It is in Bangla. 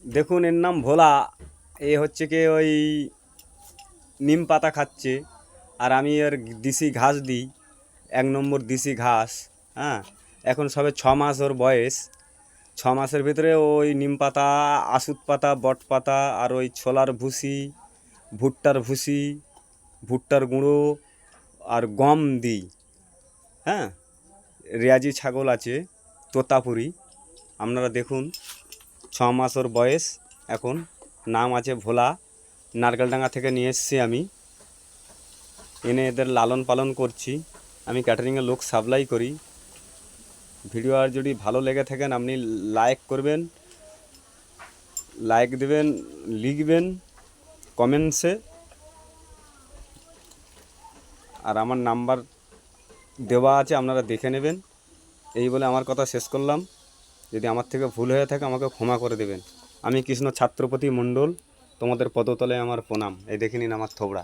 দেখুন এর নাম ভোলা। এ হচ্ছে কি ওই নিম পাতা খাচ্ছে, আর আমি এর দেশি ঘাস দিই, 1 নম্বর দেশি ঘাস। হ্যাঁ, এখন সবে 6 মাস ওর বয়স। 6 মাসের ভিতরে ওই নিম পাতা, আসুদ পাতা, বট পাতা, আর ওই ছোলার ভুসি, ভুট্টার গুঁড়ো আর গম দিই। হ্যাঁ, রেয়াজি ছাগল আছে, তোতাপুরি। আপনারা দেখুন, 6 মাস ওর বয়স এখন। নাম আছে ভোলা। নারকেলডাঙ্গা থেকে নিয়ে এসেছি আমি, এনে এদের লালন পালন করছি। আমি ক্যাটারিংয়ের লোক সাপ্লাই করি। ভিডিও আর যদি ভালো লেগে থাকেন আপনি লাইক করবেন, লাইক দেবেন, লিখবেন কমেন্টসে। আর আমার নাম্বার দেওয়া আছে, আপনারা দেখে নেবেন। এই বলে আমার কথা শেষ করলাম। যদি আমার থেকে ভুল হয়ে থাকে আমাকে ক্ষমা করে দেবেন। আমি কৃষ্ণ ছাত্রপতি মণ্ডল, তোমাদের পদতলে আমার প্রণাম। এই দেখে নিন আমার থোবড়া।